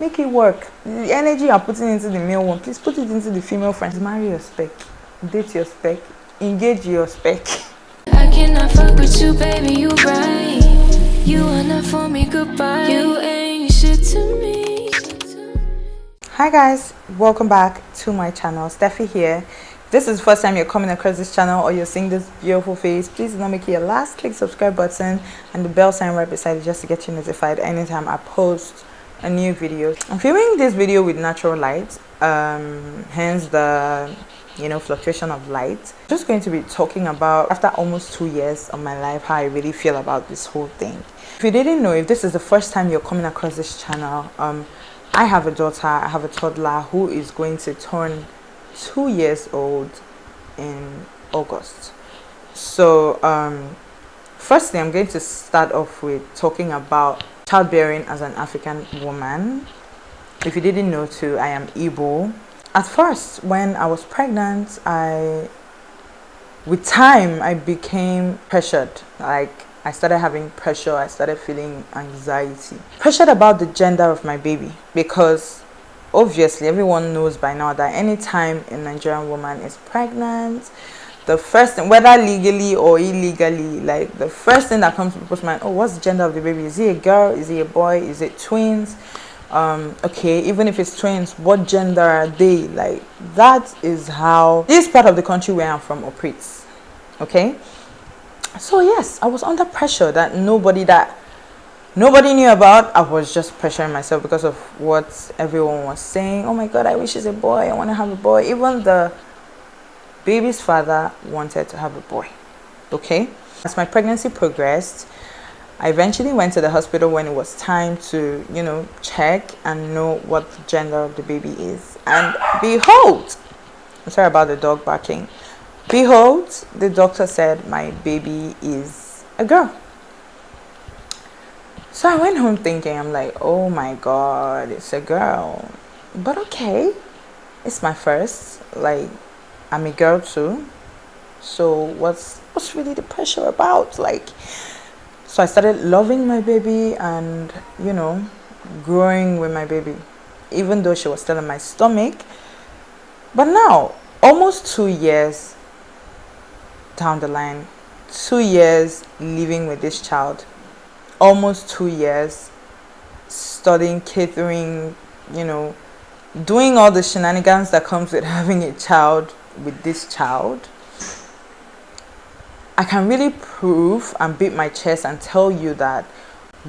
Make it work. The energy you're putting into the male one, please put it into the female friends. Marry your spec, date your spec, engage your spec. I cannot fuck with you, baby, you right. You are not for me, goodbye. You ain't shit to me. Hi guys, welcome back to my channel. Steffi here. If this is the first time you're coming across this channel or you're seeing this beautiful face, please do not make it your last. Click subscribe button and the bell sign right beside it just to get you notified anytime I post a new video. I'm filming this video with natural light, hence the fluctuation of light. I'm just going to be talking about, after almost 2 years of my life, how I really feel about this whole thing. If you didn't know, if this is the first time you're coming across this channel, I have a daughter, I have a toddler who is going to turn 2 years old in August. So firstly, I'm going to start off with talking about childbearing as an African woman. If you didn't know too, I am Igbo. At first, when I was pregnant, with time I became pressured. Like, I started having pressure, I started feeling anxiety. Pressured about the gender of my baby, because obviously everyone knows by now that anytime a Nigerian woman is pregnant, the first thing, whether legally or illegally, like the first thing that comes to people's mind, oh, what's the gender of the baby? Is he a girl? Is he a boy? Is it twins? Okay, even if it's twins, what gender are they? Like, that is how this part of the country where I'm from operates. Okay, so yes, I was under pressure that nobody knew about. I was just pressuring myself because of what everyone was saying. Oh my god, I wish it's a boy, I want to have a boy. Even the baby's father wanted to have a boy. Okay, as my pregnancy progressed, I eventually went to the hospital when it was time to check and know what the gender of the baby is, and behold, I'm sorry about the dog barking. Behold, the doctor said my baby is a girl. So I went home thinking, I'm like, oh my god, it's a girl. But okay, it's my first, like, I'm a girl too. So what's really the pressure about? Like, so I started loving my baby and, growing with my baby, even though she was still in my stomach. But now, almost 2 years down the line, 2 years living with this child, almost 2 years studying catering, doing all the shenanigans that comes with having a child with this child, I can really prove and beat my chest and tell you that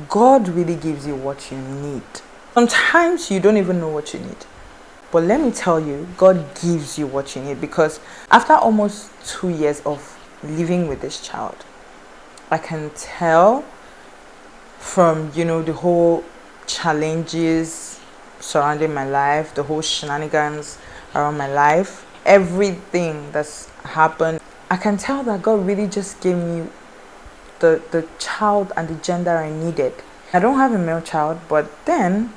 God really gives you what you need. Sometimes you don't even know what you need. But let me tell you, God gives you what you need, because after almost 2 years of living with this child, I can tell from, the whole challenges surrounding my life, the whole shenanigans around my life, everything that's happened, I can tell that God really just gave me the child and the gender I needed. I don't have a male child, but then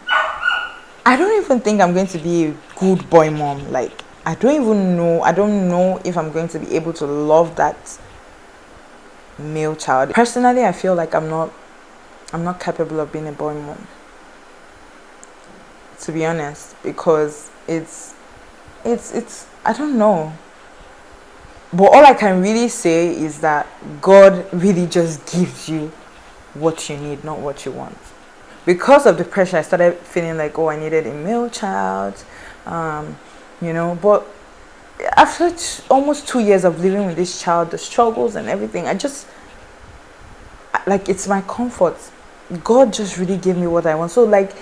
I don't even think I'm going to be a good boy mom. Like, I don't know if I'm going to be able to love that male child. Personally, I feel like I'm not capable of being a boy mom, to be honest, because it's I don't know. But all I can really say is that God really just gives you what you need, not what you want. Because of the pressure, I started feeling like, oh, I needed a male child, but after almost 2 years of living with this child, the struggles and everything, it's my comfort. God just really gave me what I want. So, like,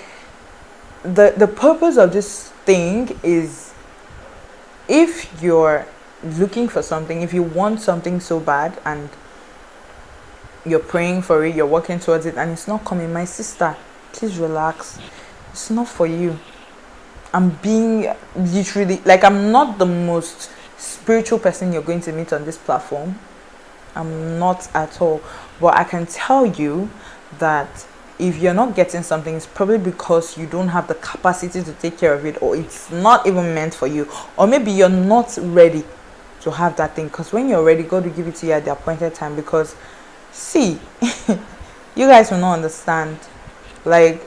the purpose of this thing is, if you're looking for something, if you want something so bad and you're praying for it, you're working towards it, and it's not coming, my sister, please relax. It's not for you. I'm being literally, like, I'm not the most spiritual person you're going to meet on this platform. I'm not at all. But I can tell you that if you're not getting something, it's probably because you don't have the capacity to take care of it, or it's not even meant for you, or maybe you're not ready to have that thing. Because when you're ready, God will give it to you at the appointed time. Because see, you guys will not understand. Like,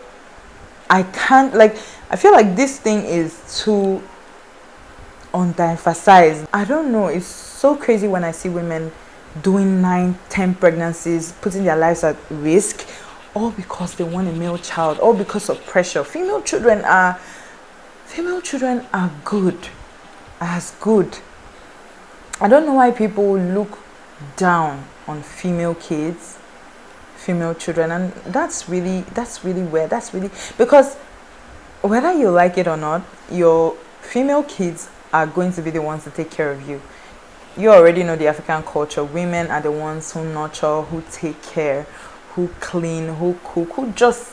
I can't, like, I feel like this thing is too underemphasized. I don't know, it's so crazy when I see women doing 9, 10 pregnancies, putting their lives at risk, all because they want a male child, all because of pressure. Female children are good, as good. I don't know why people look down on female kids, female children, and that's really weird. That's really, because whether you like it or not, your female kids are going to be the ones to take care of you. You already know the African culture. Women are the ones who nurture, who take care, who clean, who cook, who just,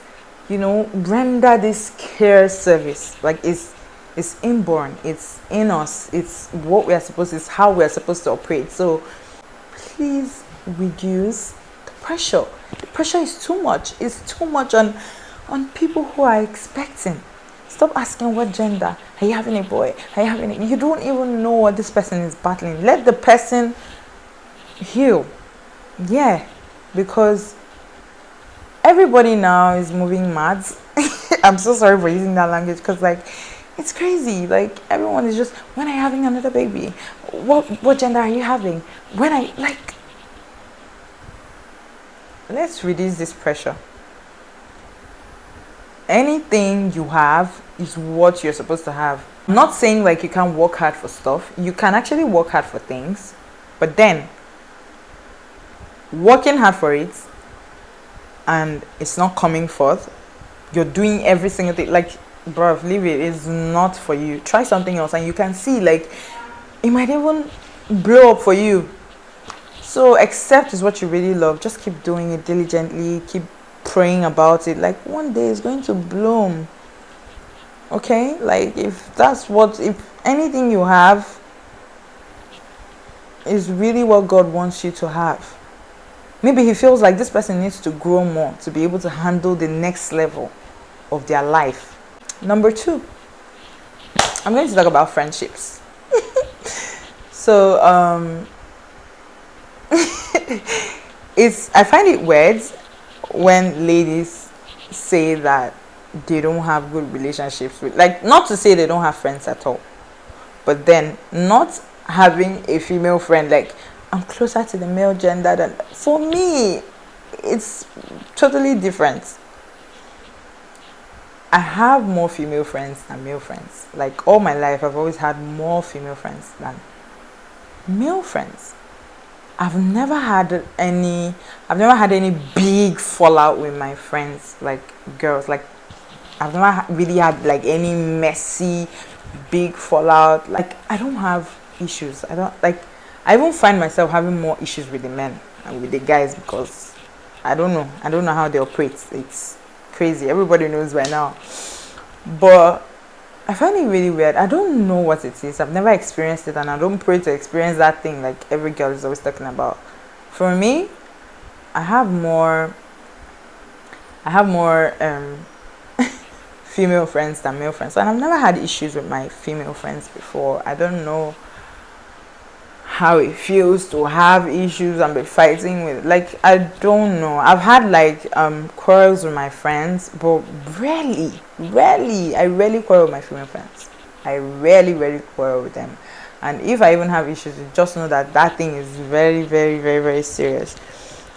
render this care service. Like it's inborn, it's in us, it's what we are supposed, it's how we are supposed to operate. So please reduce the pressure. The pressure is too much. It's too much on people who are expecting. Stop asking what gender. Are you having a boy? Are you having a... You don't even know what this person is battling. Let the person heal. Yeah, because everybody now is moving mad. I'm so sorry for using that language, because it's crazy. Like, everyone is just, when are you having another baby? What gender are you having? Let's reduce this pressure. Anything you have is what you're supposed to have. I'm not saying you can't work hard for stuff. You can actually work hard for things, but then working hard for it and it's not coming forth, you're doing every single thing, bruv, leave it. It's not for you. Try something else, and you can see it might even blow up for you. So accept is what you really love. Just keep doing it diligently. Keep praying about it. One day it's going to bloom. Okay? If anything you have is really what God wants you to have, maybe he feels like this person needs to grow more to be able to handle the next level of their life. Number 2, I'm going to talk about friendships. So I find it weird when ladies say that they don't have good relationships with, not to say they don't have friends at all, but then not having a female friend, I'm closer to the male gender than... For me, it's totally different. I have more female friends than male friends. All my life, I've always had more female friends than male friends. I've never had any big fallout with my friends, girls. I've never really had any messy big fallout. I don't have issues. I even find myself having more issues with the men and with the guys, because I don't know how they operate. It's crazy. Everybody knows by now. But I find it really weird. I don't know what it is. I've never experienced it, and I don't pray to experience that thing every girl is always talking about. For me, I have more female friends than male friends, and I've never had issues with my female friends before. I don't know how it feels to have issues and be fighting with, I don't know. I've had quarrels with my friends, but rarely. I rarely quarrel with my female friends. I rarely quarrel with them. And if I even have issues, just know that thing is very, very, very, very serious.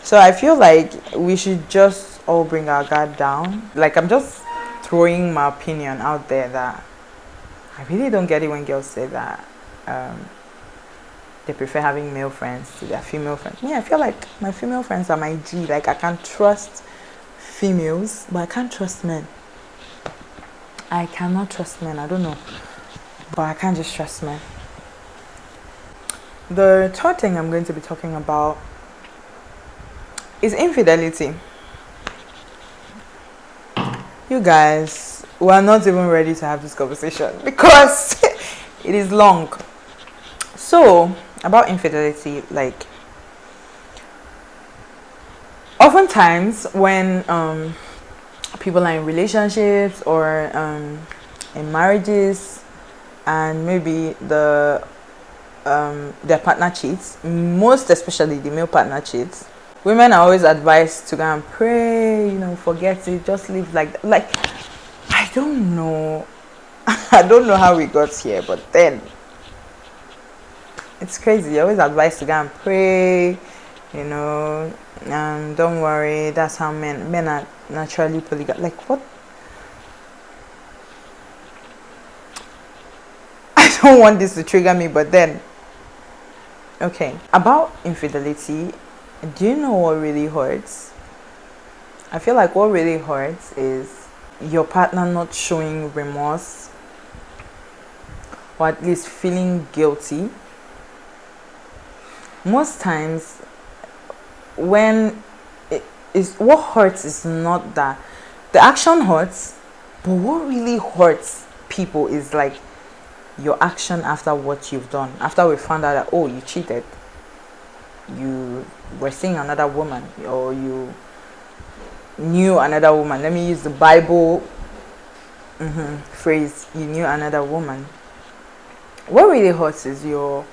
So I feel like we should just all bring our guard down. I'm just throwing my opinion out there that I really don't get it when girls say that they prefer having male friends to their female friends. Yeah, I feel like my female friends are my G. I can trust females, but I can't trust men. I cannot trust men. I don't know, but I can't just trust men. The third thing I'm going to be talking about is infidelity. You guys, we are not even ready to have this conversation because it is long. So, about infidelity, oftentimes when people are in relationships or in marriages, and maybe their partner cheats, most especially the male partner cheats, women are always advised to go and pray, forget it, just live like that. don't know. I don't know how we got here, but then it's crazy. You always advise to go and pray, you know. Don't worry. That's how men are naturally polygamous. Like what? I don't want this to trigger me, but then okay. About infidelity, do you know what really hurts? I feel like what really hurts is your partner not showing remorse or at least feeling guilty. Most times when it is what hurts is not that the action hurts, but what really hurts people is like your action after what you've done. After we found out that, oh, you cheated, you were seeing another woman, or you knew another woman. Let me use the Bible phrase, you knew another woman. What really hurts is your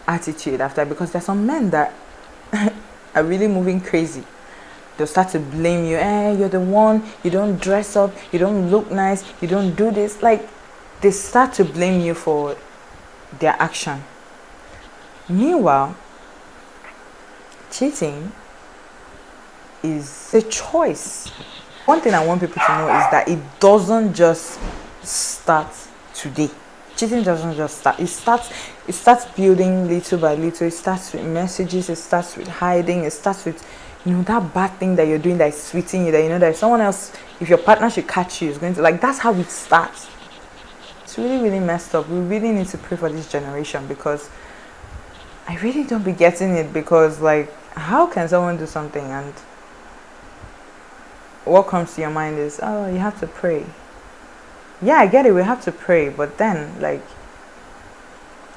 attitude after, because there's some men that are really moving crazy. They'll start to blame you. You're the one, you don't dress up, you don't look nice, you don't do this. Like, they start to blame you for their action. Meanwhile, cheating is a choice. One thing I want people to know is that it doesn't just start today. Cheating doesn't just start. It starts building little by little. It starts with messages, it starts with hiding, it starts with, you know, that bad thing that you're doing that is sweeting you, that you know that if someone else, if your partner should catch you, is going to, like, that's how it starts. It's really, really messed up. We really need to pray for this generation, because I really don't be getting it, because like, how can someone do something and what comes to your mind is, oh, you have to pray. Yeah, I get it, we have to pray, but then, like,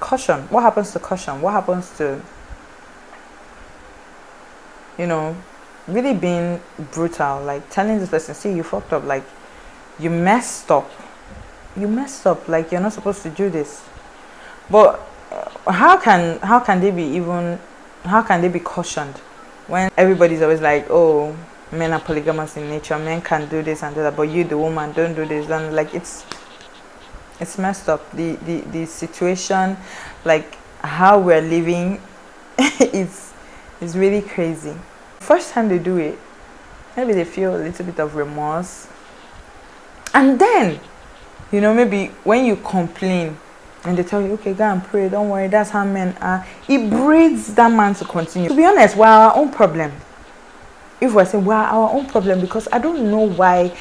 caution. What happens to caution? What happens to, you know, really being brutal, like telling this person, see, you fucked up, like, you messed up. You messed up, like, you're not supposed to do this. But how can they be cautioned when everybody's always like, oh, men are polygamous in nature, men can do this and do that, but you, the woman, don't do this. And like, it's messed up. The situation, like how we're living, is really crazy. First time they do it, maybe they feel a little bit of remorse, and then, you know, maybe when you complain and they tell you, okay, go and pray, don't worry, that's how men are, it breeds that man to continue. To be honest, we're our own problem. If we're saying we're our own problem, because I don't know why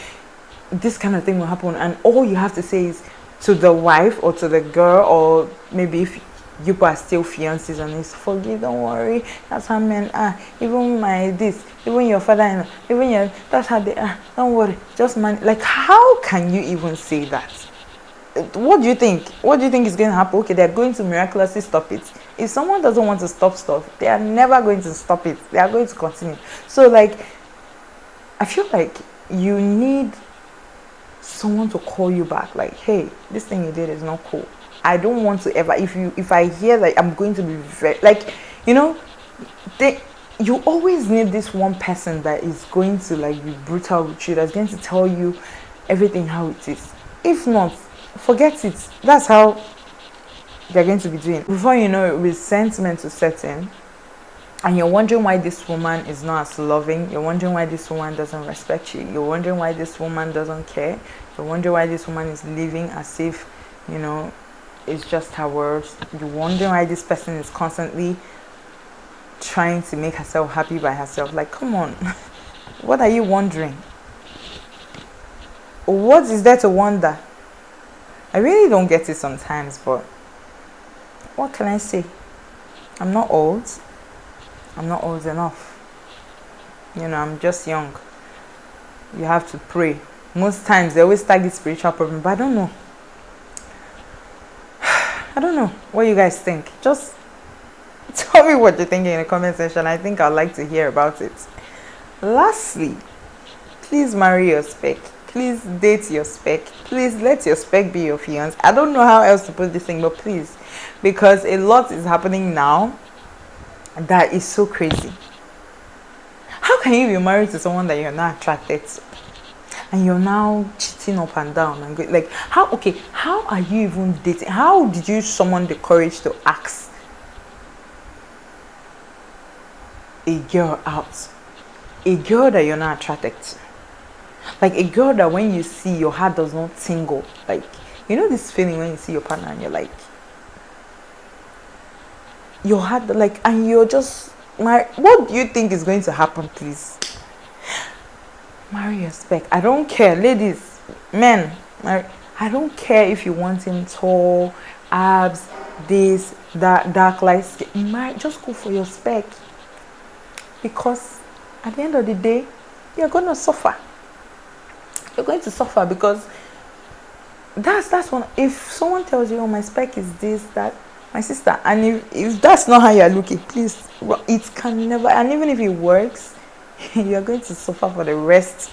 this kind of thing will happen, and all you have to say is to the wife or to the girl, or maybe if you are still fiancés, and it's, forgive, don't worry, that's how men are, even my this, even your father-in-law, even your, that's how they are, don't worry, just man. Like, how can you even say that? What do you think? What do you think is going to happen? Okay, they're going to miraculously stop it. If someone doesn't want to stop stuff, they are never going to stop it. They are going to continue. So, like, I feel like you need someone to call you back. Like, hey, this thing you did is not cool. I don't want to ever. If I hear that, I'm going to be very, like, you know, you always need this one person that is going to, like, be brutal with you, that's going to tell you everything how it is. If not, forget it. That's how they're going to be doing. Before you know it, resentment to set in, and you're wondering why this woman is not as loving. You're wondering why this woman doesn't respect you. You're wondering why this woman doesn't care. You're wondering why this woman is living as if, you know, it's just her words. You're wondering why this person is constantly trying to make herself happy by herself. Like, come on. What are you wondering? What is there to wonder? I really don't get it sometimes, but what can I say? I'm not old. I'm not old enough. You know, I'm just young. You have to pray. Most times they always target spiritual problem, but I don't know. I don't know what you guys think. Just tell me what you're thinking in the comment section. I think I'd like to hear about it. Lastly, please marry your spec. Please date your spec. Please let your spec be your fiance. I don't know how else to put this thing, but please, because a lot is happening now that is so crazy. How can you be married to someone that you're not attracted to? and you're now cheating up and down and like, how, okay, how are you even dating? How did you summon the courage to ask a girl out, a girl that you're not attracted to, like a girl that when you see, your heart does not tingle, like, you know this feeling when you see your partner and you're like, your heart, like, and you're just, what do you think is going to happen? Please marry your spec. I don't care, ladies, men, I don't care if you want him tall, abs, this, that, dark, light skin. Just go for your spec, because at the end of the day, you're going to suffer. You're going to suffer, because that's one. If someone tells you, oh, my spec is this, that, my sister, and if that's not how you're looking, please, it can never, and even if it works, you're going to suffer for the rest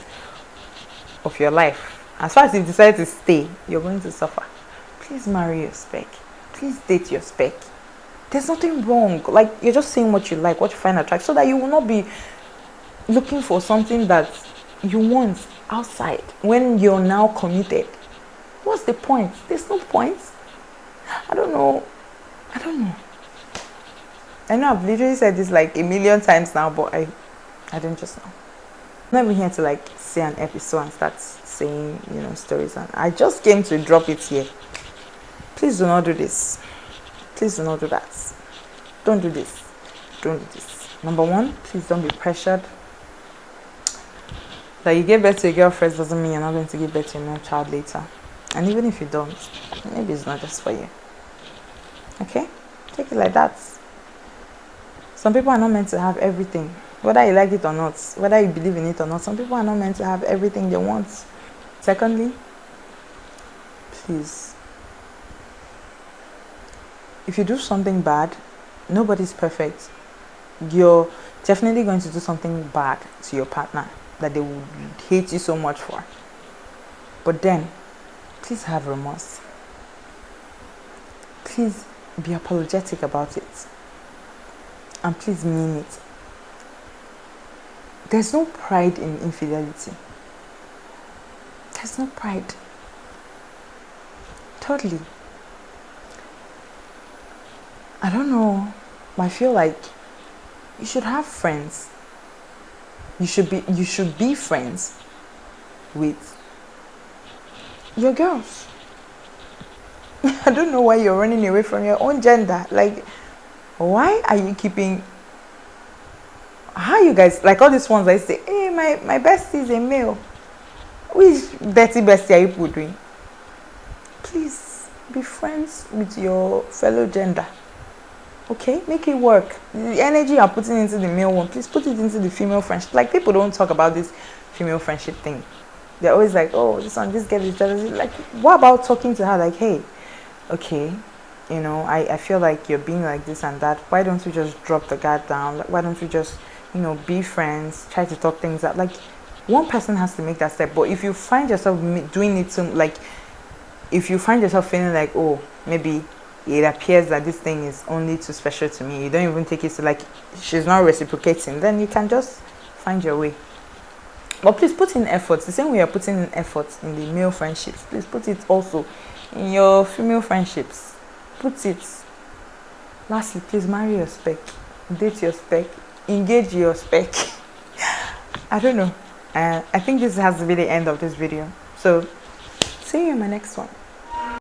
of your life. As far as you decide to stay, you're going to suffer. Please marry your spec. Please date your spec. There's nothing wrong. Like, you're just saying what you like, what you find attractive, so that you will not be looking for something that you want outside when you're now committed. What's the point? There's no point. I don't know. I know I've literally said this like a million times now, but I didn't just know. I'm not even here to like say an episode and start saying, you know, stories, and I just came to drop it here. Please do not do this. Please do not do that. Don't do this. Don't do this. Number one, please don't be pressured. That you give birth to a girl first doesn't mean you're not going to give birth to a male child later. And even if you don't, maybe it's not just for you. Okay? Take it like that. Some people are not meant to have everything. Whether you like it or not, whether you believe in it or not, some people are not meant to have everything they want. Secondly, please, if you do something bad, nobody's perfect. You're definitely going to do something bad to your partner that they would hate you so much for. But then, please have remorse. Please be apologetic about it. And please mean it. There's no pride in infidelity. There's no pride. Totally. I don't know, but I feel like you should have friends. You should be friends with your girls. I don't know why you're running away from your own gender. Like, why are you keeping? How you guys, like all these ones I say, hey, my bestie is a male. Which dirty bestie are you people doing? Please be friends with your fellow gender. Okay, make it work. The energy you're putting into the male one, please put it into the female friendship. Like, people don't talk about this female friendship thing. They're always like, oh, this girl is jealous. Like, what about talking to her? Like, hey, okay, you know, I feel like you're being like this and that. Why don't we just drop the guard down? Like, why don't we just, you know, be friends, try to talk things out? Like, one person has to make that step. But if you find yourself doing it to, like, if you find yourself feeling like, oh, maybe it appears that this thing is only too special to me, you don't even take it to, like, she's not reciprocating, then you can just find your way. But please put in effort. The same way you're putting in effort in the male friendships, please put it also in your female friendships. Put it. Lastly, please marry your spec, date your spec, engage your spec. I don't know. I think this has to be the end of this video. So see you in my next one.